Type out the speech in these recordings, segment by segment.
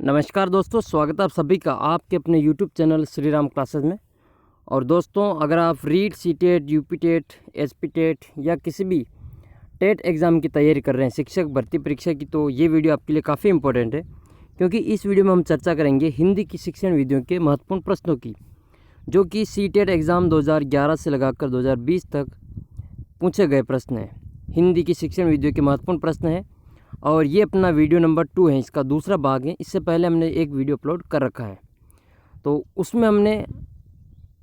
नमस्कार दोस्तों, स्वागत है आप सभी का आपके अपने YouTube channel Shri Ram classes में। और दोस्तों, अगर आप रीट, सीटेट, यूपी टेट, एसपी टेट या किसी भी टेट एग्ज़ाम की तैयारी कर रहे हैं, शिक्षक भर्ती परीक्षा की, तो ये वीडियो आपके लिए काफ़ी इंपॉर्टेंट है, क्योंकि इस वीडियो में हम चर्चा करेंगे हिंदी की शिक्षण विधियों के महत्वपूर्ण प्रश्नों की, जो कि सीटेट एग्ज़ाम 2011 से लगाकर 2020 तक पूछे गए प्रश्न हैं। हिंदी की शिक्षण विधियों के महत्वपूर्ण प्रश्न हैं और ये अपना वीडियो नंबर 2 है, इसका दूसरा भाग है। इससे पहले हमने एक वीडियो अपलोड कर रखा है, तो उसमें हमने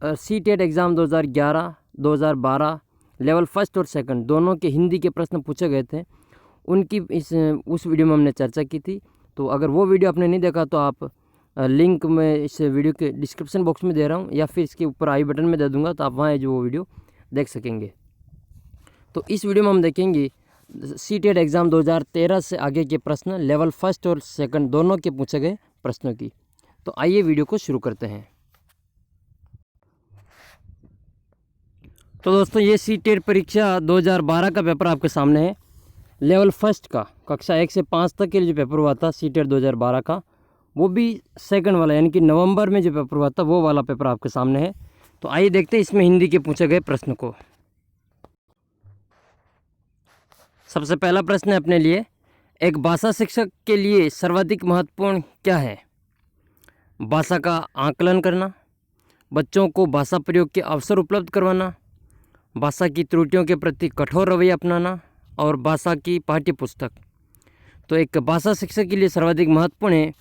सीटेट एग्ज़ाम 2011, 2012 लेवल फर्स्ट और सेकंड दोनों के हिंदी के प्रश्न पूछे गए थे, उनकी उस वीडियो में हमने चर्चा की थी। तो अगर वो वीडियो आपने नहीं देखा तो आप लिंक में इस वीडियो के डिस्क्रिप्शन बॉक्स में दे रहा हूँ या फिर इसके ऊपर आई बटन में दे दूँगा, तो आप वहाँ जो वो वीडियो देख सकेंगे। तो इस वीडियो में हम देखेंगे सीटेट एग्ज़ाम 2013 से आगे के प्रश्न, लेवल फर्स्ट और सेकंड दोनों के पूछे गए प्रश्नों की। तो आइए वीडियो को शुरू करते हैं। तो दोस्तों, ये सीटेट परीक्षा 2012 का पेपर आपके सामने है। लेवल फर्स्ट का कक्षा 1 से 5 तक के लिए जो पेपर हुआ था सीटेट 2012 का, वो भी सेकंड वाला यानी कि नवंबर में जो पेपर हुआ था वो वाला पेपर आपके सामने है। तो आइए देखते हैं इसमें हिंदी के पूछे गए प्रश्न को। सबसे पहला प्रश्न है अपने लिए, एक भाषा शिक्षक के लिए सर्वाधिक महत्वपूर्ण क्या है? भाषा का आकलन करना, बच्चों को भाषा प्रयोग के अवसर उपलब्ध करवाना, भाषा की त्रुटियों के प्रति कठोर रवैया अपनाना और भाषा की पाठ्यपुस्तक। तो एक भाषा शिक्षक के लिए सर्वाधिक महत्वपूर्ण है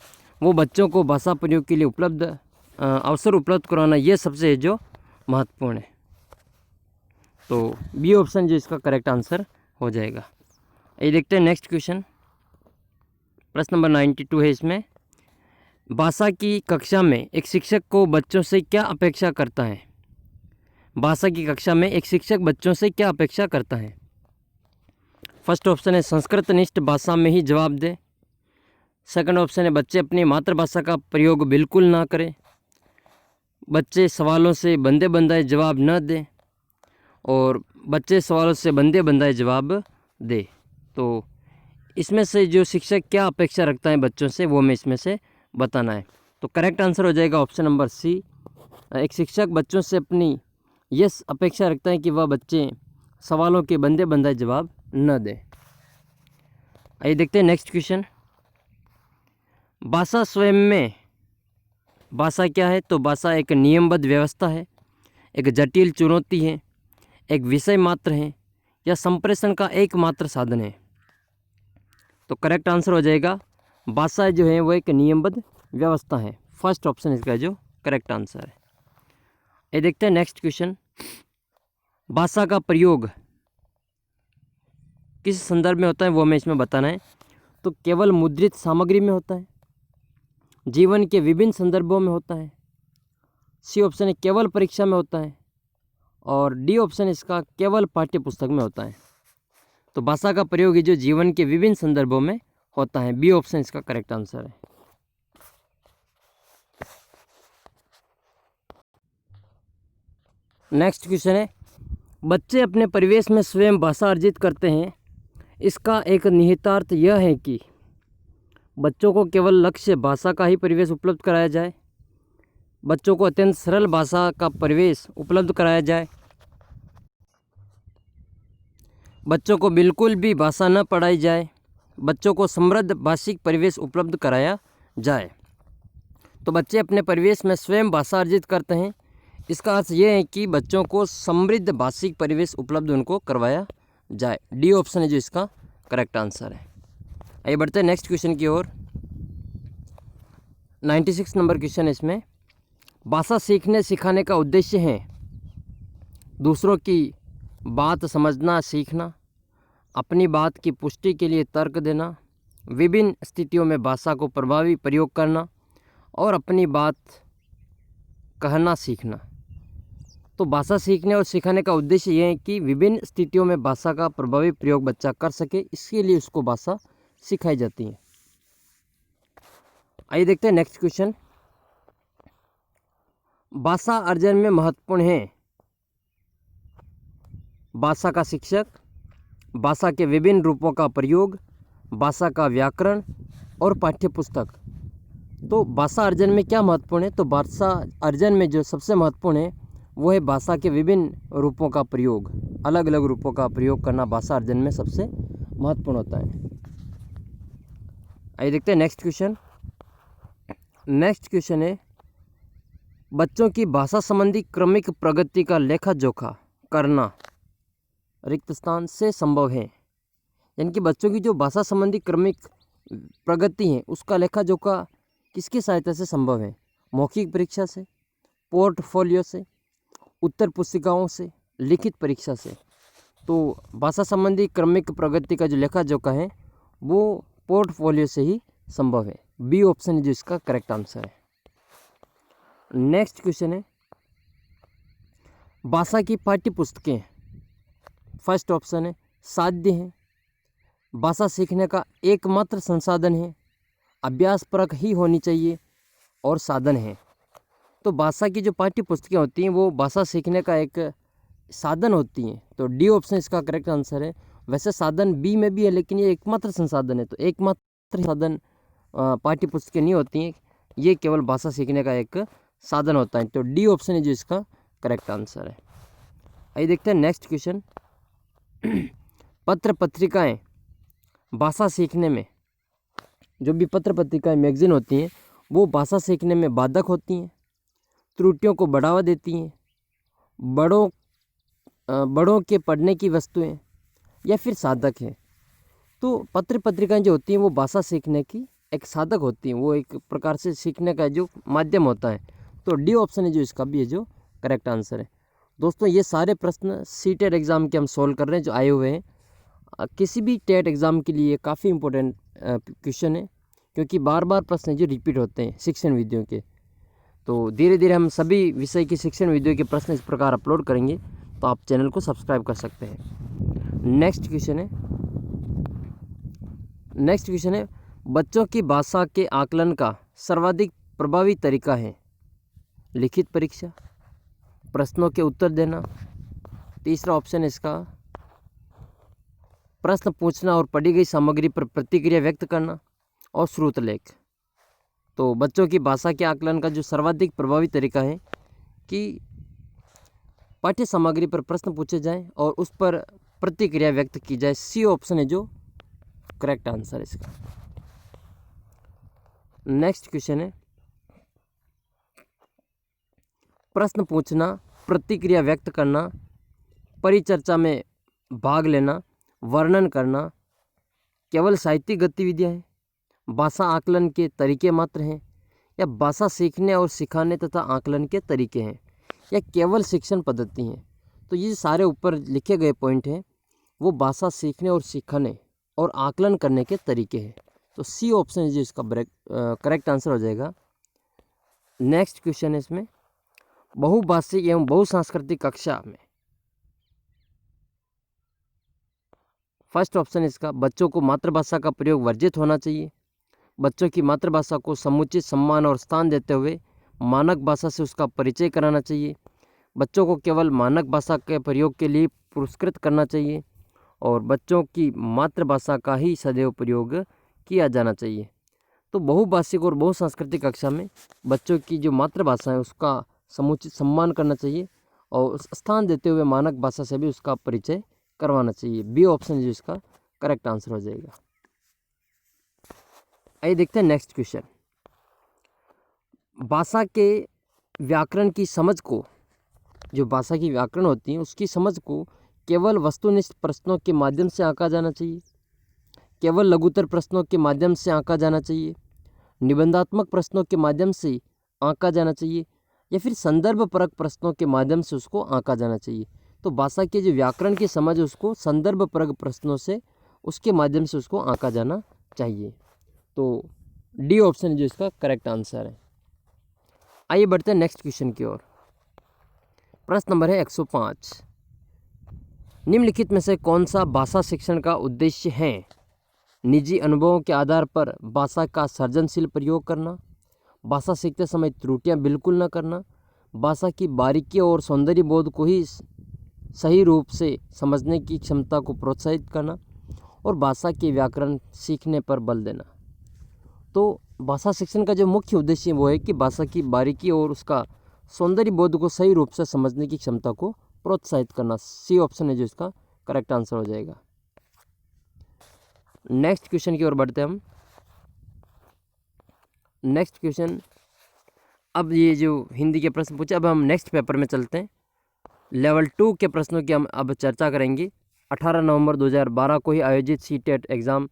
वो बच्चों को भाषा प्रयोग के लिए अवसर उपलब्ध करवाना, ये सबसे जो महत्वपूर्ण है। तो बी ऑप्शन जो इसका करेक्ट आंसर हो जाएगा। ये देखते हैं नेक्स्ट क्वेश्चन, प्रश्न नंबर 92 है। इसमें भाषा की कक्षा में एक शिक्षक को बच्चों से क्या अपेक्षा करता है? भाषा की कक्षा में एक शिक्षक बच्चों से क्या अपेक्षा करता है? फर्स्ट ऑप्शन है संस्कृतनिष्ठ भाषा में ही जवाब दे। सेकंड ऑप्शन है बच्चे अपनी मातृभाषा का प्रयोग बिल्कुल ना करें। बच्चे सवालों से बंधे बंधाए जवाब न दें और बच्चे सवालों से बंधे बंधाए जवाब दे। तो इसमें से जो शिक्षक क्या अपेक्षा रखता है बच्चों से, वो हमें इसमें से बताना है। तो करेक्ट आंसर हो जाएगा ऑप्शन नंबर सी। एक शिक्षक बच्चों से अपनी ये अपेक्षा रखता है कि वह बच्चे सवालों के बंधे बंधाए जवाब न दें। आइए देखते हैं नेक्स्ट क्वेश्चन, भाषा स्वयं में भाषा क्या है? तो भाषा एक नियमबद्ध व्यवस्था है, एक जटिल चुनौती है, एक विषय मात्र है या संप्रेषण का एकमात्र साधन है? तो करेक्ट आंसर हो जाएगा भाषा जो है वो एक नियमबद्ध व्यवस्था है। फर्स्ट ऑप्शन इसका जो करेक्ट आंसर है। ये देखते हैं नेक्स्ट क्वेश्चन, भाषा का प्रयोग किस संदर्भ में होता है वो हमें इसमें बताना है। तो केवल मुद्रित सामग्री में होता है, जीवन के विभिन्न संदर्भों में होता है, सी ऑप्शन है केवल परीक्षा में होता है और डी ऑप्शन इसका केवल पाठ्य पुस्तक में होता है। तो भाषा का प्रयोग जो जीवन के विभिन्न संदर्भों में होता है, बी ऑप्शन इसका करेक्ट आंसर है। नेक्स्ट क्वेश्चन है, बच्चे अपने परिवेश में स्वयं भाषा अर्जित करते हैं, इसका एक निहितार्थ यह है कि बच्चों को केवल लक्ष्य भाषा का ही परिवेश उपलब्ध कराया जाए, बच्चों को अत्यंत सरल भाषा का परिवेश उपलब्ध कराया जाए, बच्चों को बिल्कुल भी भाषा न पढ़ाई जाए, बच्चों को समृद्ध भाषिक परिवेश उपलब्ध कराया जाए। तो बच्चे अपने परिवेश में स्वयं भाषा अर्जित करते हैं, इसका अर्थ ये है कि बच्चों को समृद्ध भाषिक परिवेश उपलब्ध उनको करवाया जाए। डी ऑप्शन है जो इसका करेक्ट आंसर है। आइए बढ़ते हैं नेक्स्ट क्वेश्चन की ओर। 96 नंबर क्वेश्चन है इसमें, भाषा सीखने सिखाने का उद्देश्य है दूसरों की बात समझना सीखना, अपनी बात की पुष्टि के लिए तर्क देना, विभिन्न स्थितियों में भाषा को प्रभावी प्रयोग करना और अपनी बात कहना सीखना। तो भाषा सीखने और सिखाने का उद्देश्य यह है कि विभिन्न स्थितियों में भाषा का प्रभावी प्रयोग बच्चा कर सके, इसके लिए उसको भाषा सिखाई जाती है। आइए देखते हैं नेक्स्ट क्वेश्चन, भाषा अर्जन में महत्वपूर्ण है भाषा का शिक्षक, भाषा के विभिन्न रूपों का प्रयोग, भाषा का व्याकरण और पाठ्यपुस्तक। तो भाषा अर्जन में क्या महत्वपूर्ण है? तो भाषा अर्जन में जो सबसे महत्वपूर्ण है वो है भाषा के विभिन्न रूपों का प्रयोग, अलग अलग रूपों का प्रयोग करना भाषा अर्जन में सबसे महत्वपूर्ण होता है। आइए देखते हैं नेक्स्ट क्वेश्चन। नेक्स्ट क्वेश्चन है, बच्चों की भाषा संबंधी क्रमिक प्रगति का लेखा जोखा करना रिक्त स्थान से संभव है। यानी कि बच्चों की जो भाषा संबंधी क्रमिक प्रगति है उसका लेखा जोखा किसकी सहायता से संभव है? मौखिक परीक्षा से, पोर्टफोलियो से, उत्तर पुस्तिकाओं से, लिखित परीक्षा से। तो भाषा संबंधी क्रमिक प्रगति का जो लेखा जोखा है वो पोर्टफोलियो से ही संभव है। बी ऑप्शन जो इसका करेक्ट आंसर है। नेक्स्ट क्वेश्चन है, भाषा की पाठ्य पुस्तकें फर्स्ट ऑप्शन है साध्य है, भाषा सीखने का एकमात्र संसाधन है, अभ्यासपरक ही होनी चाहिए और साधन है। तो भाषा की जो पाठ्य पुस्तकें होती हैं वो भाषा सीखने का एक साधन होती हैं। तो डी ऑप्शन इसका करेक्ट आंसर है। वैसे साधन बी में भी है लेकिन ये एकमात्र संसाधन है, तो एकमात्र साधन पाठ्य पुस्तकें नहीं होती हैं, ये केवल भाषा सीखने का एक साधन होता है। तो डी ऑप्शन है जो इसका करेक्ट आंसर है। आइए देखते हैं नेक्स्ट क्वेश्चन। पत्र पत्रिकाएं भाषा सीखने में, जो भी पत्र पत्रिकाएं मैगजीन होती हैं वो भाषा सीखने में बाधक होती हैं, त्रुटियों को बढ़ावा देती हैं, बड़ों के पढ़ने की वस्तुएं, या फिर साधक है। तो पत्र पत्रिकाएं जो होती हैं वो भाषा सीखने की एक साधक होती हैं, वो एक प्रकार से सीखने का जो माध्यम होता है। तो डी ऑप्शन है जो इसका भी है जो करेक्ट आंसर है। दोस्तों ये सारे प्रश्न सीटेट एग्ज़ाम के हम सोल्व कर रहे हैं जो आए हुए हैं। किसी भी टेट एग्ज़ाम के लिए काफ़ी इंपॉर्टेंट क्वेश्चन है, क्योंकि बार बार प्रश्न जो रिपीट होते हैं शिक्षण वीडियो के। तो धीरे धीरे हम सभी विषय की शिक्षण वीडियो के प्रश्न इस प्रकार अपलोड करेंगे, तो आप चैनल को सब्सक्राइब कर सकते हैं। नेक्स्ट क्वेश्चन है, बच्चों की भाषा के आकलन का सर्वाधिक प्रभावी तरीका है लिखित परीक्षा, प्रश्नों के उत्तर देना, तीसरा ऑप्शन है इसका प्रश्न पूछना और पढ़ी गई सामग्री पर प्रतिक्रिया व्यक्त करना, और श्रुतलेख। तो बच्चों की भाषा के आकलन का जो सर्वाधिक प्रभावी तरीका है कि पाठ्य सामग्री पर प्रश्न पूछे जाएं और उस पर प्रतिक्रिया व्यक्त की जाए। सी ऑप्शन है जो करेक्ट आंसर है इसका। नेक्स्ट क्वेश्चन है, प्रश्न पूछना, प्रतिक्रिया व्यक्त करना, परिचर्चा में भाग लेना, वर्णन करना केवल साहित्यिक गतिविधियां हैं, भाषा आकलन के तरीके मात्र हैं, या भाषा सीखने और सिखाने तथा आकलन के तरीके हैं, या केवल शिक्षण पद्धति हैं। तो ये सारे ऊपर लिखे गए पॉइंट हैं वो भाषा सीखने और सिखाने और आकलन करने के तरीके हैं। तो सी ऑप्शन है जो इसका करेक्ट आंसर हो जाएगा। नेक्स्ट क्वेश्चन है इसमें, बहुभाषिक एवं बहुसांस्कृतिक कक्षा में फर्स्ट ऑप्शन इसका बच्चों को मातृभाषा का प्रयोग वर्जित होना चाहिए, बच्चों की मातृभाषा को समुचित सम्मान और स्थान देते हुए मानक भाषा से उसका परिचय कराना चाहिए, बच्चों को केवल मानक भाषा के प्रयोग के लिए पुरस्कृत करना चाहिए, और बच्चों की मातृभाषा का ही सदैव प्रयोग किया जाना चाहिए। तो बहुभाषिक और बहुसांस्कृतिक कक्षा में बच्चों की जो मातृभाषा है उसका समुचित सम्मान करना चाहिए और स्थान देते हुए मानक भाषा से भी उसका परिचय करवाना चाहिए। बी ऑप्शन जो इसका करेक्ट आंसर हो जाएगा। आइए देखते हैं नेक्स्ट क्वेश्चन। भाषा के व्याकरण की समझ को, जो भाषा की व्याकरण होती है उसकी समझ को केवल वस्तुनिष्ठ प्रश्नों के माध्यम से आंका जाना चाहिए, केवल लघुतर प्रश्नों के माध्यम से आंका जाना चाहिए, निबंधात्मक प्रश्नों के माध्यम से आंका जाना चाहिए, या फिर संदर्भ परक प्रश्नों के माध्यम से उसको आंका जाना चाहिए। तो भाषा के जो व्याकरण की समझ है उसको संदर्भ परक प्रश्नों से उसके माध्यम से उसको आंका जाना चाहिए। तो डी ऑप्शन जो इसका करेक्ट आंसर है। आइए बढ़ते हैं नेक्स्ट क्वेश्चन की ओर। प्रश्न नंबर है 105। निम्नलिखित में से कौन सा भाषा शिक्षण का उद्देश्य है? निजी अनुभवों के आधार पर भाषा का सृजनशील प्रयोग करना, भाषा सीखते समय त्रुटियां बिल्कुल न करना, भाषा की बारीकियों और सौंदर्य बोध को ही सही रूप से समझने की क्षमता को प्रोत्साहित करना, और भाषा के व्याकरण सीखने पर बल देना। तो भाषा शिक्षण का जो मुख्य उद्देश्य है वो है कि भाषा की बारीकी और उसका सौंदर्य बोध को सही रूप से समझने की क्षमता को प्रोत्साहित करना। सी ऑप्शन है जो इसका करेक्ट आंसर हो जाएगा। नेक्स्ट क्वेश्चन की ओर बढ़ते हैं हम। नेक्स्ट क्वेश्चन, अब ये जो हिंदी के प्रश्न पूछे, अब हम नेक्स्ट पेपर में चलते हैं। लेवल 2 के प्रश्नों की हम अब चर्चा करेंगे। 18 नवंबर 2012 को ही आयोजित सीटेट एग्ज़ाम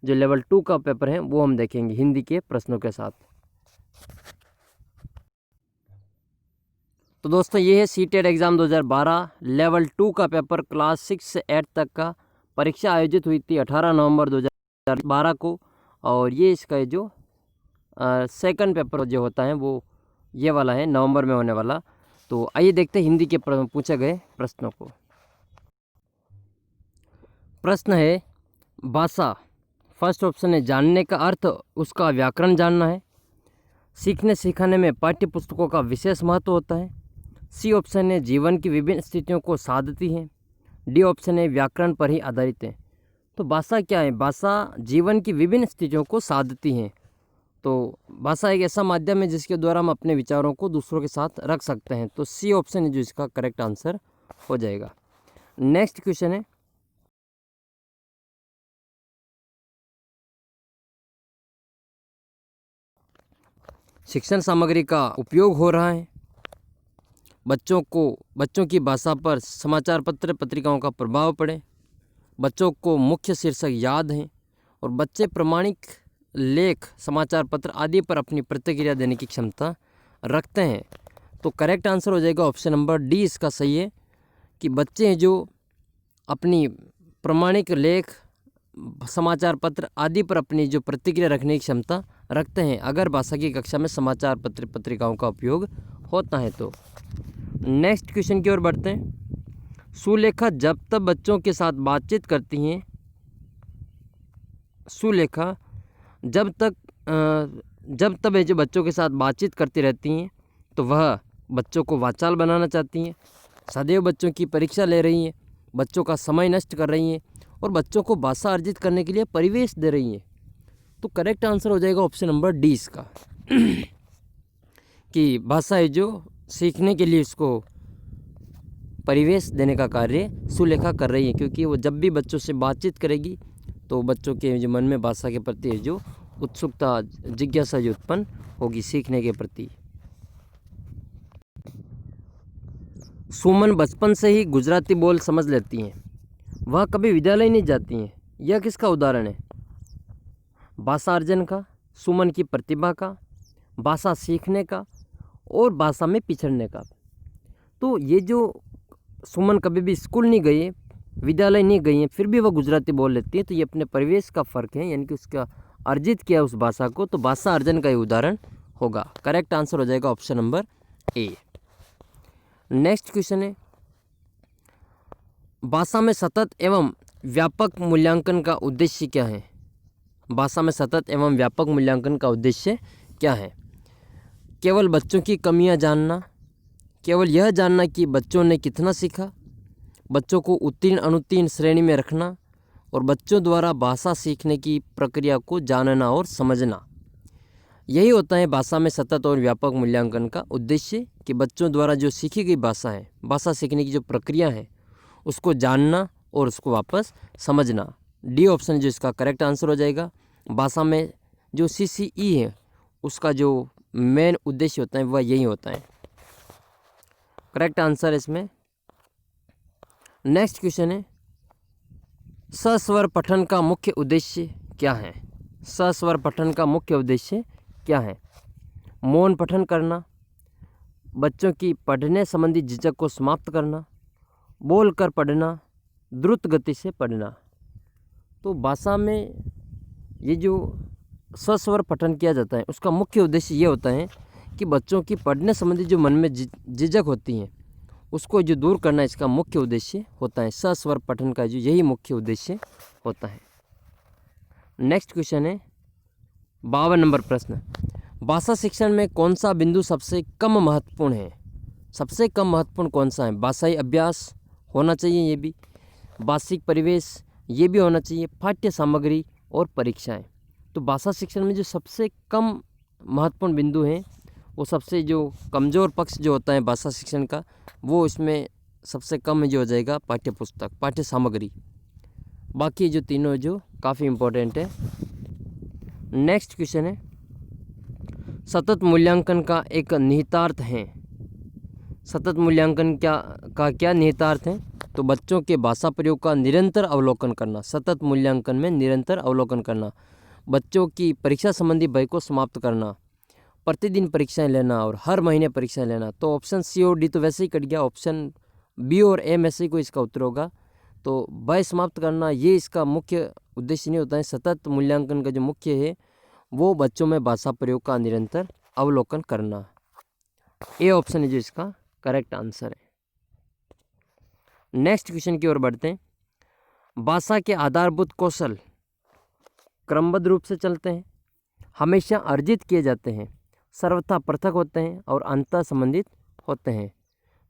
जो लेवल 2 का पेपर है वो हम देखेंगे हिंदी के प्रश्नों के साथ। तो दोस्तों ये है सीटेट एग्ज़ाम 2012 लेवल 2 का पेपर, क्लास 6 से 8 तक का परीक्षा आयोजित हुई थी 18 नवंबर 2012 को। और ये इसका जो सेकंड पेपर जो होता है वो ये वाला है, नवंबर में होने वाला। तो आइए देखते हैं हिंदी के पूछे गए प्रश्नों को। प्रश्न है भाषा, फर्स्ट ऑप्शन है जानने का अर्थ, उसका व्याकरण जानना है। सीखने सिखाने में पाठ्य पुस्तकों का विशेष महत्व होता है। सी ऑप्शन है जीवन की विभिन्न स्थितियों को साधती है। डी ऑप्शन है व्याकरण पर ही आधारित है। तो भाषा क्या है? भाषा जीवन की विभिन्न स्थितियों को साधती हैं। तो भाषा एक ऐसा माध्यम है जिसके द्वारा हम अपने विचारों को दूसरों के साथ रख सकते हैं। तो सी ऑप्शन है जो इसका करेक्ट आंसर हो जाएगा। नेक्स्ट क्वेश्चन है, शिक्षण सामग्री का उपयोग हो रहा है। बच्चों की भाषा पर समाचार पत्र पत्रिकाओं का प्रभाव पड़े। बच्चों को मुख्य शीर्षक याद हैं और बच्चे प्रमाणिक लेख समाचार पत्र आदि पर अपनी प्रतिक्रिया देने की क्षमता रखते हैं। तो करेक्ट आंसर हो जाएगा ऑप्शन नंबर डी इसका सही है कि बच्चे हैं जो अपनी प्रमाणिक लेख समाचार पत्र आदि पर अपनी जो प्रतिक्रिया रखने की क्षमता रखते हैं अगर भाषा की कक्षा में समाचार पत्र पत्रिकाओं का उपयोग होता है। तो नेक्स्ट क्वेश्चन की ओर बढ़ते हैं। सुलेखा जब तक बच्चों के साथ बातचीत करती हैं, सुलेखा जब तब ये जो बच्चों के साथ बातचीत करती रहती हैं तो वह बच्चों को वाचाल बनाना चाहती हैं, सदैव बच्चों की परीक्षा ले रही हैं, बच्चों का समय नष्ट कर रही हैं और बच्चों को भाषा अर्जित करने के लिए परिवेश दे रही हैं। तो करेक्ट आंसर हो जाएगा ऑप्शन नंबर डी इसका कि भाषा है जो सीखने के लिए उसको परिवेश देने का कार्य सुलेखा कर रही है, क्योंकि वो जब भी बच्चों से बातचीत करेगी तो बच्चों के जो मन में भाषा के प्रति जो उत्सुकता जिज्ञासा जो उत्पन्न होगी सीखने के प्रति। सुमन बचपन से ही गुजराती बोल समझ लेती हैं, वह कभी विद्यालय नहीं जाती हैं, यह किसका उदाहरण है? भाषा अर्जन का, सुमन की प्रतिभा का, भाषा सीखने का और भाषा में पिछड़ने का। तो ये जो सुमन कभी भी स्कूल नहीं गई है, विद्यालय नहीं गई हैं, फिर भी वह गुजराती बोल लेती है, तो ये अपने परिवेश का फ़र्क है, यानी कि उसका अर्जित किया उस भाषा को, तो भाषा अर्जन का ही उदाहरण होगा। करेक्ट आंसर हो जाएगा option number A. Next question है, भाषा में सतत एवं व्यापक मूल्यांकन का उद्देश्य क्या है? भाषा में सतत एवं व्यापक मूल्यांकन का उद्देश्य क्या है? केवल बच्चों की कमियां जानना, केवल यह जानना कि बच्चों ने कितना सीखा, बच्चों को उत्तीर्ण अनुत्तीर्ण श्रेणी में रखना और बच्चों द्वारा भाषा सीखने की प्रक्रिया को जानना और समझना। यही होता है भाषा में सतत और व्यापक मूल्यांकन का उद्देश्य कि बच्चों द्वारा जो सीखी गई भाषा है, भाषा सीखने की जो प्रक्रिया है उसको जानना और उसको वापस समझना। डी ऑप्शन जो इसका करेक्ट आंसर हो जाएगा। भाषा में जो CCE है उसका जो मेन उद्देश्य होता है वह यही होता है। करेक्ट आंसर इसमें। नेक्स्ट क्वेश्चन है, सस्वर पठन का मुख्य उद्देश्य क्या है? सस्वर पठन का मुख्य उद्देश्य क्या है? मौन पठन करना, बच्चों की पढ़ने संबंधी झिझक को समाप्त करना, बोलकर पढ़ना, द्रुत गति से पढ़ना। तो भाषा में ये जो सस्वर पठन किया जाता है उसका मुख्य उद्देश्य ये होता है कि बच्चों की पढ़ने संबंधी जो मन में झिझक होती हैं उसको जो दूर करना इसका मुख्य उद्देश्य होता है। सस्वर पठन का जो यही मुख्य उद्देश्य होता है। नेक्स्ट क्वेश्चन है 52 नंबर प्रश्न, भाषा शिक्षण में कौन सा बिंदु सबसे कम महत्वपूर्ण है? सबसे कम महत्वपूर्ण कौन सा है? भाषाई अभ्यास होना चाहिए, ये भी भाषिक परिवेश ये भी होना चाहिए, पाठ्य सामग्री और परीक्षाएं। तो भाषा शिक्षण में जो सबसे कम महत्वपूर्ण बिंदु हैं, वो सबसे जो कमज़ोर पक्ष जो होता है भाषा शिक्षण का, वो इसमें सबसे कम जो हो जाएगा पाठ्य पुस्तक, पाठ्य सामग्री। बाकी जो तीनों जो काफ़ी इम्पोर्टेंट है। नेक्स्ट क्वेश्चन है, सतत मूल्यांकन का एक निहितार्थ है। सतत मूल्यांकन क्या निहितार्थ है? तो बच्चों के भाषा प्रयोग का निरंतर अवलोकन करना। सतत मूल्यांकन में निरंतर अवलोकन करना, बच्चों की परीक्षा संबंधी भय को समाप्त करना, प्रतिदिन परीक्षाएं लेना और हर महीने परीक्षाएं लेना। तो ऑप्शन सी और डी तो वैसे ही कट गया, ऑप्शन बी और ए में से कोई इसका उत्तर होगा। तो भय समाप्त करना ये इसका मुख्य उद्देश्य नहीं होता है। सतत मूल्यांकन का जो मुख्य है वो बच्चों में भाषा प्रयोग का निरंतर अवलोकन करना। ए ऑप्शन है जो इसका करेक्ट आंसर है। नेक्स्ट क्वेश्चन की ओर बढ़ते हैं। भाषा के आधारभूत कौशल क्रमबद्ध रूप से चलते हैं, हमेशा अर्जित किए जाते हैं, सर्वथा पृथक होते हैं और अंतः संबंधित होते हैं।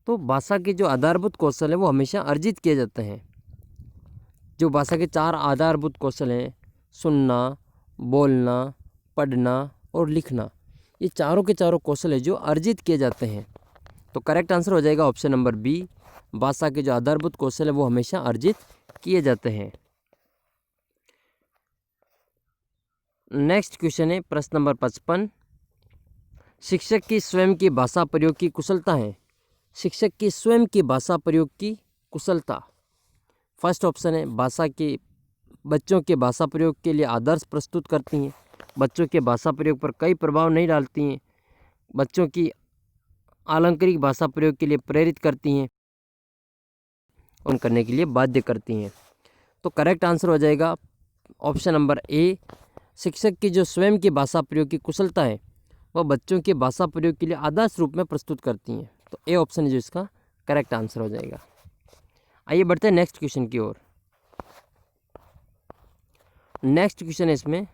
तो भाषा के जो आधारभूत कौशल है वो हमेशा अर्जित किए जाते हैं। जो भाषा के 4 आधारभूत कौशल हैं, सुनना, बोलना, पढ़ना और लिखना, ये चारों के चारों कौशल है जो अर्जित किए जाते हैं। तो करेक्ट आंसर हो जाएगा ऑप्शन नंबर बी। भाषा के जो आधारभूत कौशल है वो हमेशा अर्जित किए जाते हैं। नेक्स्ट क्वेश्चन है प्रश्न नंबर 55। शिक्षक की स्वयं की भाषा प्रयोग की कुशलता है। शिक्षक की स्वयं की भाषा प्रयोग की कुशलता। फर्स्ट ऑप्शन है भाषा के बच्चों के भाषा प्रयोग के लिए आदर्श प्रस्तुत करती हैं, बच्चों के भाषा प्रयोग पर कई प्रभाव नहीं डालती हैं, बच्चों की आलंकारिक भाषा प्रयोग के लिए प्रेरित करती हैं, उन करने के लिए बाध्य करती हैं। तो करेक्ट आंसर हो जाएगा ऑप्शन नंबर ए। शिक्षक की जो स्वयं की भाषा प्रयोग की कुशलता है वह बच्चों के भाषा प्रयोग के लिए आदर्श रूप में प्रस्तुत करती हैं। तो ए ऑप्शन जो इसका करेक्ट आंसर हो जाएगा। आइए बढ़ते हैं नेक्स्ट क्वेश्चन की ओर। नेक्स्ट क्वेश्चन है इसमें,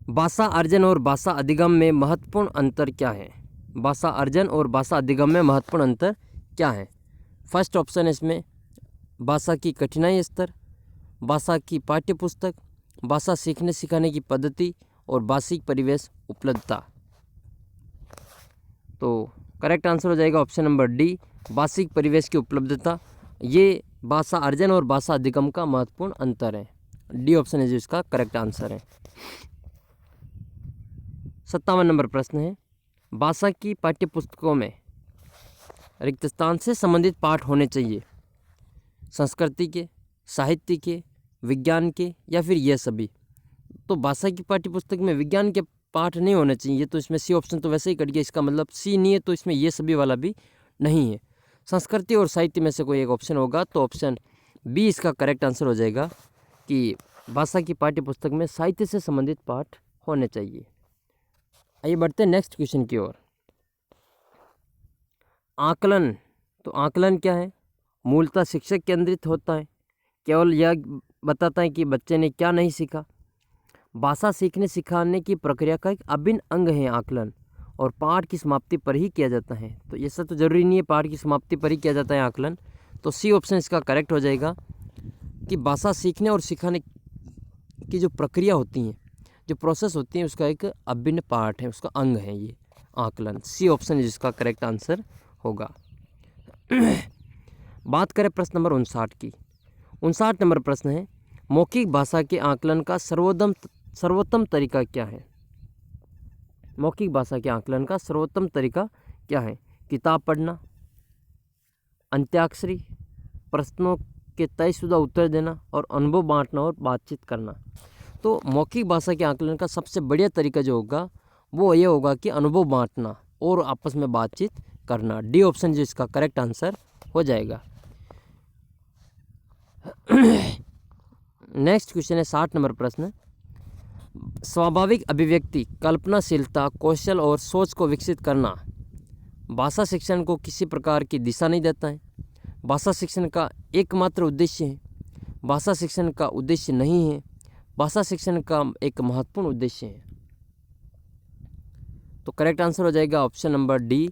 भाषा अर्जन और भाषा अधिगम में महत्वपूर्ण अंतर क्या है? भाषा अर्जन और भाषा अधिगम में महत्वपूर्ण अंतर क्या है? फर्स्ट ऑप्शन है इसमें भाषा की कठिनाई स्तर, भाषा की पाठ्य पुस्तक, भाषा सीखने सिखाने की पद्धति और भाषिक परिवेश उपलब्धता। तो करेक्ट आंसर हो जाएगा ऑप्शन नंबर डी, भाषिक परिवेश की उपलब्धता। ये भाषा अर्जन और भाषा अधिगम का महत्वपूर्ण अंतर है। डी ऑप्शन है जो इसका करेक्ट आंसर है। 57 नंबर प्रश्न है, भाषा की पाठ्य पुस्तकों में रिक्त स्थान से संबंधित पाठ होने चाहिए। संस्कृति के, साहित्य के, विज्ञान के या फिर ये सभी। तो भाषा की पाठ्य पुस्तक में विज्ञान के पाठ नहीं होने चाहिए, तो इसमें सी ऑप्शन तो वैसे ही कट गया, इसका मतलब सी नहीं है, तो इसमें ये सभी वाला भी नहीं है। संस्कृति और साहित्य में से कोई एक ऑप्शन होगा, तो ऑप्शन बी इसका करेक्ट आंसर हो जाएगा कि भाषा की पाठ्य पुस्तक में साहित्य से संबंधित पाठ होने चाहिए। आइए बढ़ते हैं नेक्स्ट क्वेश्चन की ओर। आकलन। तो आकलन क्या है? मूलतः शिक्षक केंद्रित होता है, केवल यह बताता है कि बच्चे ने क्या नहीं सीखा। भाषा सीखने सिखाने की प्रक्रिया का एक अभिन्न अंग है आकलन, और पाठ की समाप्ति पर ही किया जाता है। तो ऐसा तो जरूरी नहीं है पाठ की समाप्ति पर ही किया जाता है आकलन। तो सी ऑप्शन इसका करेक्ट हो जाएगा कि भाषा सीखने और सिखाने की जो प्रक्रिया होती हैं, जो प्रोसेस होती है, उसका एक अभिन्न पार्ट है, उसका अंग है ये आकलन। सी ऑप्शन जिसका करेक्ट आंसर होगा। बात करें प्रश्न नंबर 59 की। 59 नंबर प्रश्न है, मौखिक भाषा के आकलन का सर्वोत्तम तरीका क्या है? मौखिक भाषा के आकलन का सर्वोत्तम तरीका क्या है? किताब पढ़ना, अंत्याक्षरी, प्रश्नों के तयशुदा उत्तर देना और अनुभव बांटना और बातचीत करना। तो मौखिक भाषा के आकलन का सबसे बढ़िया तरीका जो होगा वो ये होगा कि अनुभव बांटना और आपस में बातचीत करना। डी ऑप्शन जो इसका करेक्ट आंसर हो जाएगा। नेक्स्ट क्वेश्चन है 60 नंबर प्रश्न। स्वाभाविक अभिव्यक्ति, कल्पनाशीलता, कौशल और सोच को विकसित करना भाषा शिक्षण को किसी प्रकार की दिशा नहीं देता है। भाषा शिक्षण का एकमात्र उद्देश्य है, भाषा शिक्षण का उद्देश्य नहीं है, भाषा शिक्षण का एक महत्वपूर्ण उद्देश्य है। तो करेक्ट आंसर हो जाएगा ऑप्शन नंबर डी,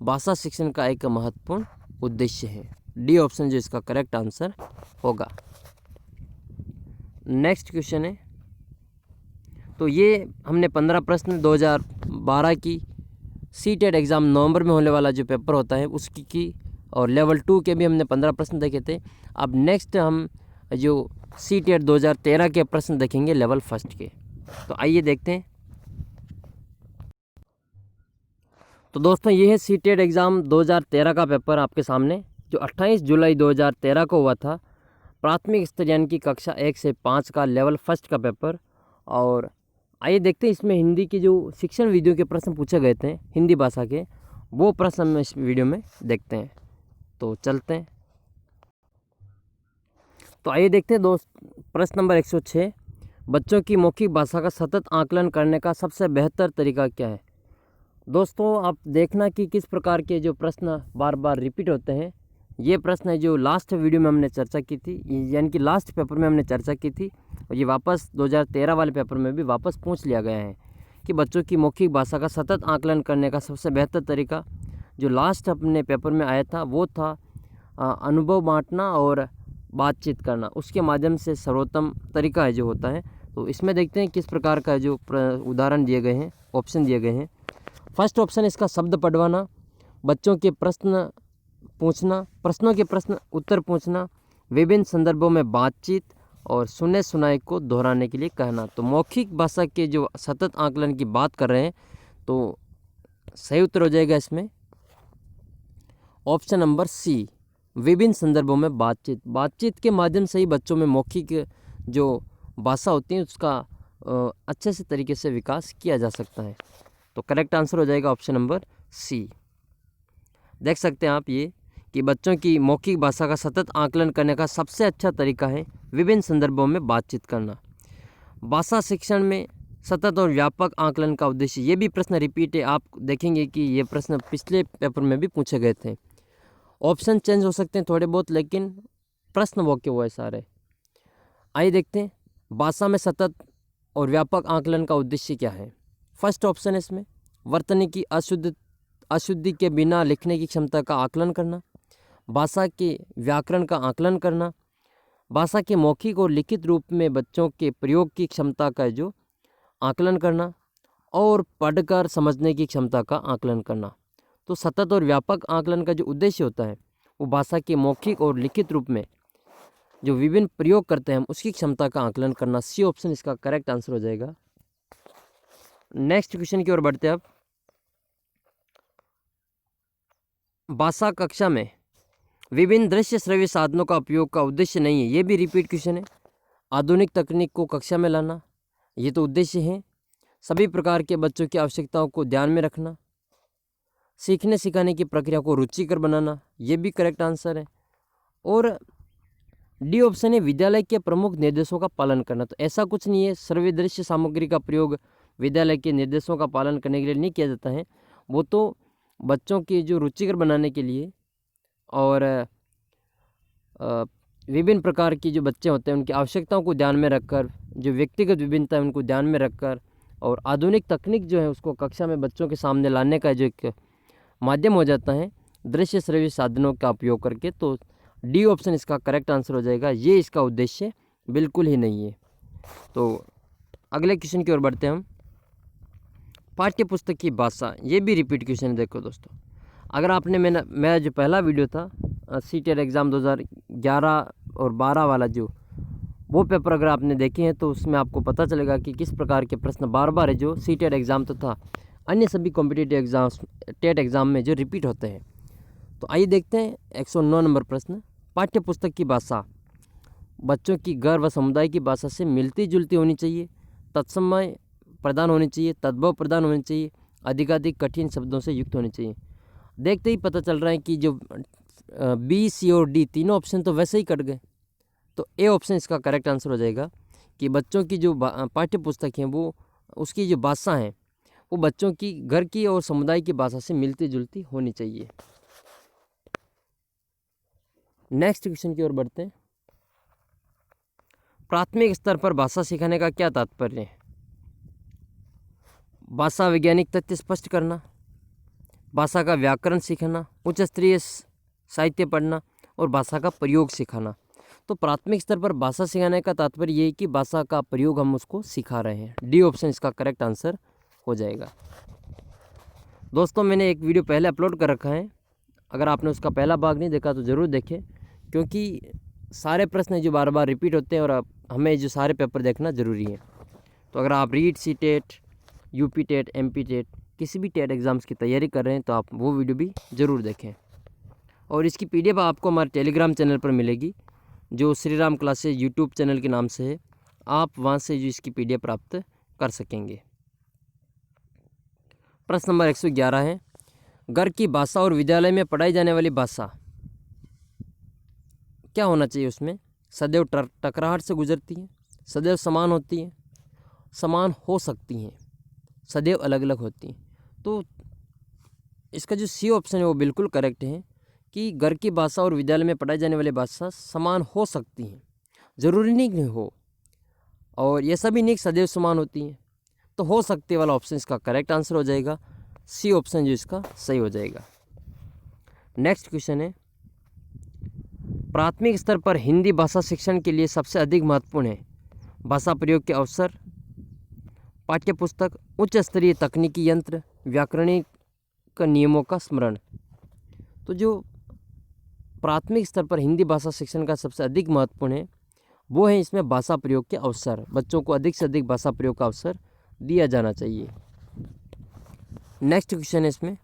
भाषा शिक्षण का एक महत्वपूर्ण उद्देश्य है। डी ऑप्शन जो इसका करेक्ट आंसर होगा। नेक्स्ट क्वेश्चन है, तो ये हमने 15 प्रश्न 2012 की सीटेट एग्ज़ाम नवंबर में होने वाला जो पेपर होता है उसकी की, और लेवल 2 के भी हमने 15 प्रश्न देखे थे। अब नेक्स्ट हम जो सीटेट 2013 के प्रश्न देखेंगे लेवल 1 के। तो आइए देखते हैं। तो दोस्तों ये है सीटेट एग्ज़ाम 2013 का पेपर आपके सामने, जो 28 जुलाई 2013 को हुआ था। प्राथमिक स्तर यानी कि कक्षा 1 से 5 का लेवल 1 का पेपर। और आइए देखते हैं इसमें हिंदी की जो शिक्षण वीडियो के प्रश्न पूछे गए थे हिंदी भाषा के, वो प्रश्न हम इस वीडियो में देखते हैं। तो चलते हैं। तो आइए देखते हैं दोस्त, प्रश्न नंबर 106, बच्चों की मौखिक भाषा का सतत आकलन करने का सबसे बेहतर तरीका क्या है। दोस्तों आप देखना कि किस प्रकार के जो प्रश्न बार बार रिपीट होते हैं। ये प्रश्न है जो लास्ट वीडियो में हमने चर्चा की थी, यानी कि लास्ट पेपर में हमने चर्चा की थी, और ये वापस 2013 वाले पेपर में भी वापस पूछ लिया गया है कि बच्चों की मौखिक भाषा का सतत आकलन करने का सबसे बेहतर तरीका जो लास्ट अपने पेपर में आया था वो था अनुभव बांटना और बातचीत करना, उसके माध्यम से सर्वोत्तम तरीका है जो होता है। तो इसमें देखते हैं किस प्रकार का जो उदाहरण दिए गए हैं, ऑप्शन दिए गए हैं। फर्स्ट ऑप्शन इसका शब्द पढ़वाना, बच्चों के प्रश्न पूछना, प्रश्नों के प्रश्न उत्तर पूछना, विभिन्न संदर्भों में बातचीत और सुने सुनाए को दोहराने के लिए कहना। तो मौखिक भाषा के जो सतत आकलन की बात कर रहे हैं तो सही उत्तर हो जाएगा इसमें ऑप्शन नंबर सी, विभिन्न संदर्भों में बातचीत। बातचीत के माध्यम से ही बच्चों में मौखिक जो भाषा होती है उसका अच्छे से तरीके से विकास किया जा सकता है। तो करेक्ट आंसर हो जाएगा ऑप्शन नंबर सी। देख सकते हैं आप ये कि बच्चों की मौखिक भाषा का सतत आकलन करने का सबसे अच्छा तरीका है विभिन्न संदर्भों में बातचीत करना। भाषा शिक्षण में सतत और व्यापक आकलन का उद्देश्य, ये भी प्रश्न रिपीट है। आप देखेंगे कि ये प्रश्न पिछले पेपर में भी पूछे गए थे। ऑप्शन चेंज हो सकते हैं थोड़े बहुत, लेकिन प्रश्न वो के वो है सारे। आइए देखते हैं भाषा में सतत और व्यापक आकलन का उद्देश्य क्या है। फर्स्ट ऑप्शन है इसमें वर्तनी की अशुद्धि के बिना लिखने की क्षमता का आकलन करना, भाषा के व्याकरण का आकलन करना, भाषा के मौखिक और लिखित रूप में बच्चों के प्रयोग की क्षमता का जो आकलन करना, और पढ़कर समझने की क्षमता का आकलन करना। तो सतत और व्यापक आकलन का जो उद्देश्य होता है वो भाषा के मौखिक और लिखित रूप में जो विभिन्न प्रयोग करते हैं हम उसकी क्षमता का आकलन करना। सी ऑप्शन इसका करेक्ट आंसर हो जाएगा। नेक्स्ट क्वेश्चन की ओर बढ़ते हैं अब। भाषा कक्षा में विभिन्न दृश्य श्रव्य साधनों का उपयोग का उद्देश्य नहीं है, ये भी रिपीट क्वेश्चन है। आधुनिक तकनीक को कक्षा में लाना, ये तो उद्देश्य है। सभी प्रकार के बच्चों की आवश्यकताओं को ध्यान में रखना, सीखने सिखाने की प्रक्रिया को रुचिकर बनाना, ये भी करेक्ट आंसर है। और डी ऑप्शन है विद्यालय के प्रमुख निर्देशों का पालन करना। तो ऐसा कुछ नहीं है, श्रव्य दृश्य सामग्री का प्रयोग विद्यालय के निर्देशों का पालन करने के लिए नहीं किया जाता है, वो तो बच्चों की जो रुचिकर बनाने के लिए और विभिन्न प्रकार की जो बच्चे होते हैं उनकी आवश्यकताओं को ध्यान में रखकर, जो व्यक्तिगत विभिन्नता है उनको ध्यान में रखकर, और आधुनिक तकनीक जो है उसको कक्षा में बच्चों के सामने लाने का जो एक माध्यम हो जाता है दृश्य श्रव्य साधनों का उपयोग करके। तो डी ऑप्शन इसका करेक्ट आंसर हो जाएगा। ये इसका उद्देश्य बिल्कुल ही नहीं है। तो अगले क्वेश्चन की ओर बढ़ते हैं हम। पाठ्य पुस्तक की भाषा, ये भी रिपीट क्वेश्चन है। देखो दोस्तों, अगर आपने मेरा जो पहला वीडियो था सीटेट एग्ज़ाम 2011 और 12 वाला जो वो पेपर अगर आपने देखे हैं तो उसमें आपको पता चलेगा कि किस प्रकार के प्रश्न बार बार है जो सीटेट एग्ज़ाम तथा अन्य सभी कॉम्पिटिटिव एग्ज़ाम्स टेट एग्ज़ाम में जो रिपीट होते हैं। तो आइए देखते हैं 109 नंबर प्रश्न। पाठ्य पुस्तक की भाषा बच्चों की घर व समुदाय की भाषा से मिलती जुलती होनी चाहिए, तत्समय प्रदान होनी चाहिए, तद्भव प्रदान होनी चाहिए, अधिकाधिक कठिन शब्दों से युक्त होनी चाहिए। देखते ही पता चल रहा है कि जो बी, सी और डी तीनों ऑप्शन तो वैसे ही कट गए। तो ए ऑप्शन इसका करेक्ट आंसर हो जाएगा कि बच्चों की जो पाठ्य पुस्तक हैं वो उसकी जो भाषा है वो बच्चों की घर की और समुदाय की भाषा से मिलती जुलती होनी चाहिए। नेक्स्ट क्वेश्चन की ओर बढ़ते हैं। प्राथमिक स्तर पर भाषा सिखाने का क्या तात्पर्य है। भाषा वैज्ञानिक तथ्य स्पष्ट करना, भाषा का व्याकरण सीखना, उच्च स्तरीय साहित्य पढ़ना और भाषा का प्रयोग सिखाना। तो प्राथमिक स्तर पर भाषा सिखाने का तात्पर्य ये है कि भाषा का प्रयोग हम उसको सिखा रहे हैं। डी ऑप्शन इसका करेक्ट आंसर हो जाएगा। दोस्तों मैंने एक वीडियो पहले अपलोड कर रखा है, अगर आपने उसका पहला भाग नहीं देखा तो ज़रूर देखें, क्योंकि सारे प्रश्न जो बार बार रिपीट होते हैं और हमें जो सारे पेपर देखना ज़रूरी है। तो अगर आप रीट, सी टेट, यूपी टेट, एमपी टेट, किसी भी टेट एग्ज़ाम्स की तैयारी कर रहे हैं तो आप वो वीडियो भी ज़रूर देखें। और इसकी PDF आपको हमारे टेलीग्राम चैनल पर मिलेगी, जो Shri Ram classes YouTube channel के नाम से है। आप वहाँ से जो इसकी PDF प्राप्त कर सकेंगे। प्रश्न नंबर 111 है, घर की भाषा और विद्यालय में पढ़ाई जाने वाली भाषा क्या होना चाहिए? उसमें सदैव टकराहट से गुजरती है, सदैव समान होती है, समान हो सकती हैं, सदैव अलग अलग होती हैं। तो इसका जो सी ऑप्शन है वो बिल्कुल करेक्ट है कि घर की भाषा और विद्यालय में पढ़ाई जाने वाली भाषा समान हो सकती हैं, ज़रूरी नहीं कि हो, और ये सभी नहीं सदैव समान होती हैं। तो हो सकते वाला ऑप्शन इसका करेक्ट आंसर हो जाएगा। सी ऑप्शन जो इसका सही हो जाएगा। नेक्स्ट क्वेश्चन है, प्राथमिक स्तर पर हिंदी भाषा शिक्षण के लिए सबसे अधिक महत्वपूर्ण है भाषा प्रयोग के अवसर, पाठ्यपुस्तक, उच्च स्तरीय तकनीकी यंत्र, व्याकरणिक नियमों का स्मरण। तो जो प्राथमिक स्तर पर हिंदी भाषा शिक्षण का सबसे अधिक महत्वपूर्ण है वो है इसमें भाषा प्रयोग के अवसर। बच्चों को अधिक से अधिक भाषा प्रयोग का अवसर दिया जाना चाहिए। नेक्स्ट क्वेश्चन है इसमें,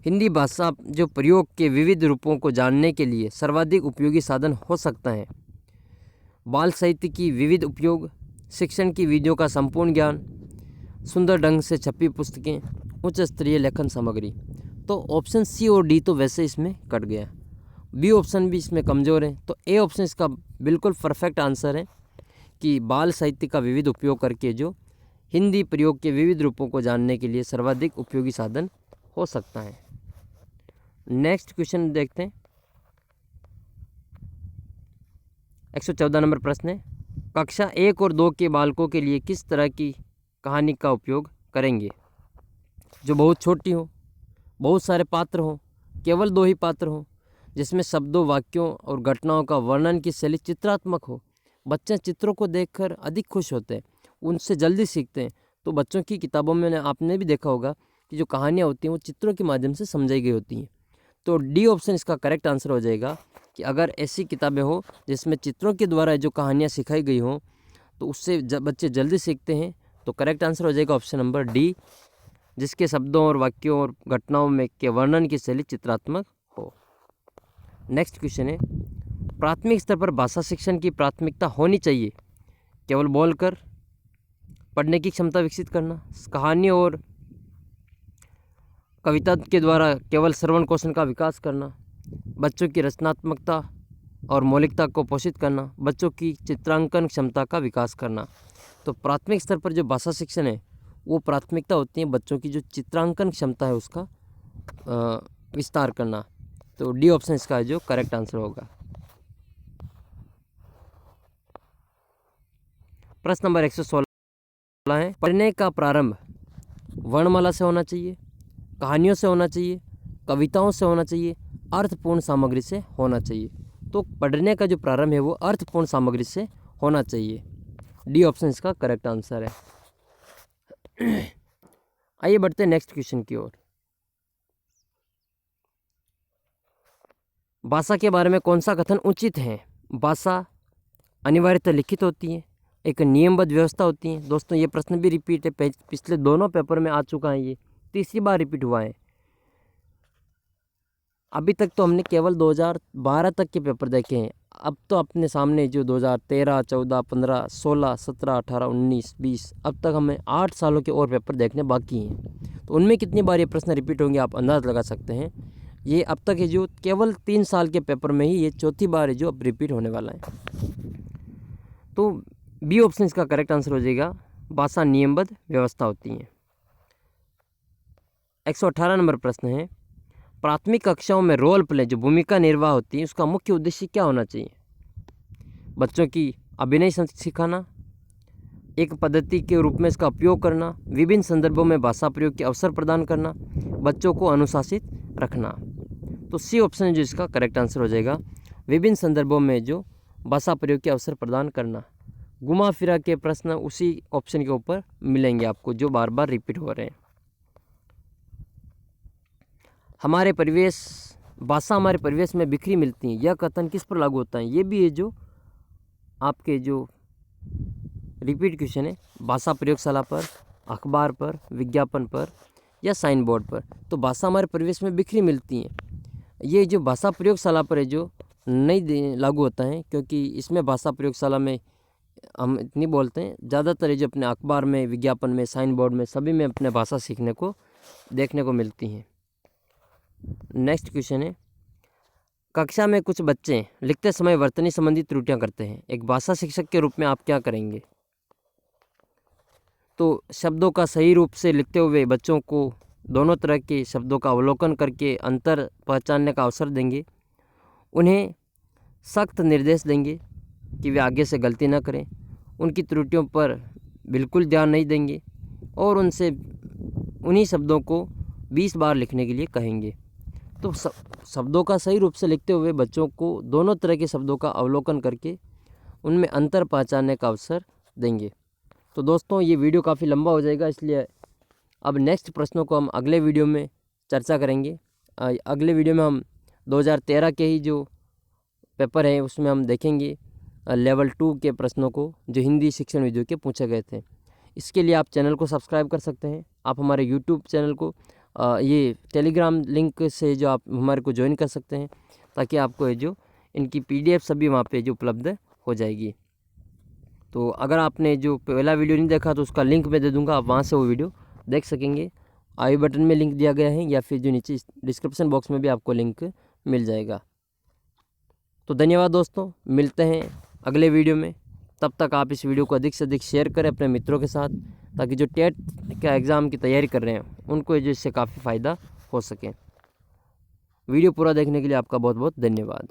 हिंदी भाषा जो प्रयोग के विविध रूपों को जानने के लिए सर्वाधिक उपयोगी साधन हो सकता है। बाल साहित्य की विविध उपयोग, शिक्षण की विधियों का संपूर्ण ज्ञान, सुंदर ढंग से छपी पुस्तकें, उच्च स्तरीय लेखन सामग्री। तो ऑप्शन सी और डी तो वैसे इसमें कट गया, बी ऑप्शन भी इसमें कमज़ोर है। तो ए ऑप्शन इसका बिल्कुल परफेक्ट आंसर है कि बाल साहित्य का विविध उपयोग करके जो हिंदी प्रयोग के विविध रूपों को जानने के लिए सर्वाधिक उपयोगी साधन हो सकता है। नेक्स्ट क्वेश्चन देखते हैं। 114 नंबर प्रश्न है, कक्षा 1 और 2 के बालकों के लिए किस तरह की कहानी का उपयोग करेंगे? जो बहुत छोटी हो, बहुत सारे पात्र हों, केवल 2 ही पात्र हों, जिसमें शब्दों, वाक्यों और घटनाओं का वर्णन की शैली चित्रात्मक हो। बच्चे चित्रों को देखकर अधिक खुश होते हैं, उनसे जल्दी सीखते हैं। तो बच्चों की किताबों में आपने भी देखा होगा कि जो कहानियाँ होती हैं वो चित्रों के माध्यम से समझाई गई होती हैं। तो डी ऑप्शन इसका करेक्ट आंसर हो जाएगा कि अगर ऐसी किताबें हो जिसमें चित्रों के द्वारा जो कहानियाँ सिखाई गई हों तो उससे बच्चे जल्दी सीखते हैं। तो करेक्ट आंसर हो जाएगा ऑप्शन नंबर डी, जिसके शब्दों और वाक्यों और घटनाओं में के वर्णन की शैली चित्रात्मक हो। नेक्स्ट क्वेश्चन है, प्राथमिक स्तर पर भाषा शिक्षण की प्राथमिकता होनी चाहिए केवल बोलकर पढ़ने की क्षमता विकसित करना, कहानी और कविता के द्वारा केवल श्रवण कौशल का विकास करना, बच्चों की रचनात्मकता और मौलिकता को पोषित करना, बच्चों की चित्रांकन क्षमता का विकास करना। तो प्राथमिक स्तर पर जो भाषा शिक्षण है वो प्राथमिकता होती है बच्चों की जो चित्रांकन क्षमता है उसका विस्तार करना। तो डी ऑप्शन इसका जो करेक्ट आंसर होगा। प्रश्न नंबर 116 है, पढ़ने का प्रारंभ वर्णमाला से होना चाहिए, कहानियों से होना चाहिए, कविताओं से होना चाहिए, अर्थपूर्ण सामग्री से होना चाहिए। तो पढ़ने का जो प्रारंभ है वो अर्थपूर्ण सामग्री से होना चाहिए। डी ऑप्शन इसका करेक्ट आंसर है। आइए बढ़ते हैं नेक्स्ट क्वेश्चन की ओर। भाषा के बारे में कौन सा कथन उचित है? भाषा अनिवार्यतः लिखित होती है, एक नियमबद्ध व्यवस्था होती है। दोस्तों ये प्रश्न भी रिपीट है, पिछले दोनों पेपर में आ चुका है, ये तीसरी बार रिपीट हुआ है। अभी तक तो हमने केवल 2012 तक के पेपर देखे हैं। अब तो अपने सामने जो 2013, 14, 15, 16, 17, 18, 19, 20 अब तक हमें 8 सालों के और पेपर देखने बाकी हैं। तो उनमें कितनी बार ये प्रश्न रिपीट होंगे आप अंदाज़ लगा सकते हैं। ये अब तक है जो केवल 3 साल के पेपर में ही ये चौथी बार है जो अब रिपीट होने वाला है। तो बी ऑप्शन इसका करेक्ट आंसर हो जाएगा, भाषा नियमबद्ध व्यवस्था होती है। 118 नंबर प्रश्न है, प्राथमिक कक्षाओं में रोल प्ले जो भूमिका निर्वाह होती है उसका मुख्य उद्देश्य क्या होना चाहिए? बच्चों की अभिनय सिखाना, एक पद्धति के रूप में इसका उपयोग करना, विभिन्न संदर्भों में भाषा प्रयोग के अवसर प्रदान करना, बच्चों को अनुशासित रखना। तो सी ऑप्शन जो इसका करेक्ट आंसर हो जाएगा, विभिन्न संदर्भों में जो भाषा प्रयोग के अवसर प्रदान करना। घुमा फिरा के प्रश्न उसी ऑप्शन के ऊपर मिलेंगे आपको, जो बार बार रिपीट हो रहे हैं। हमारे परिवेश, भाषा हमारे परिवेश में बिखरी मिलती है, यह कथन किस पर लागू होता है? ये भी है जो आपके जो रिपीट क्वेश्चन है, भाषा प्रयोगशाला पर, अखबार पर, विज्ञापन पर या साइन बोर्ड पर। तो भाषा हमारे परिवेश में बिखरी मिलती है, ये जो भाषा प्रयोगशाला पर है जो नहीं लागू होता है, क्योंकि इसमें भाषा प्रयोगशाला में हम इतनी बोलते हैं, ज़्यादातर जो अपने अखबार में, विज्ञापन में, साइन बोर्ड में, सभी में अपने भाषा सीखने को देखने को मिलती हैं। नेक्स्ट क्वेश्चन है, कक्षा में कुछ बच्चे लिखते समय वर्तनी संबंधी त्रुटियां करते हैं, एक भाषा शिक्षक के रूप में आप क्या करेंगे? तो शब्दों का सही रूप से लिखते हुए बच्चों को दोनों तरह के शब्दों का अवलोकन करके अंतर पहचानने का अवसर देंगे। उन्हें सख्त निर्देश देंगे कि वे आगे से गलती न करें, उनकी त्रुटियों पर बिल्कुल ध्यान नहीं देंगे और उनसे उन्हीं शब्दों को 20 बार लिखने के लिए कहेंगे। तो शब्दों का सही रूप से लिखते हुए बच्चों को दोनों तरह के शब्दों का अवलोकन करके उनमें अंतर पहचानने का अवसर देंगे। तो दोस्तों, ये वीडियो काफ़ी लंबा हो जाएगा, इसलिए अब नेक्स्ट प्रश्नों को हम अगले वीडियो में चर्चा करेंगे। अगले वीडियो में हम 2013 के ही जो पेपर है उसमें हम देखेंगे लेवल 2 के प्रश्नों को, जो हिंदी शिक्षण विधियों के पूछे गए थे। इसके लिए आप चैनल को सब्सक्राइब कर सकते हैं। आप हमारे यूट्यूब चैनल को ये टेलीग्राम लिंक से जो आप हमारे को ज्वाइन कर सकते हैं, ताकि आपको ये जो इनकी PDF सभी वहाँ पे जो उपलब्ध हो जाएगी। तो अगर आपने जो पहला वीडियो नहीं देखा तो उसका लिंक मैं दे दूँगा, आप वहाँ से वो वीडियो देख सकेंगे। आई बटन में लिंक दिया गया है या फिर जो नीचे डिस्क्रिप्शन बॉक्स में भी आपको लिंक मिल जाएगा। तो धन्यवाद दोस्तों, मिलते हैं अगले वीडियो में। तब तक आप इस वीडियो को अधिक से अधिक शेयर करें अपने मित्रों के साथ, ताकि जो टेट का एग्ज़ाम की तैयारी कर रहे हैं उनको जो इससे काफ़ी फ़ायदा हो सके। वीडियो पूरा देखने के लिए आपका बहुत बहुत धन्यवाद।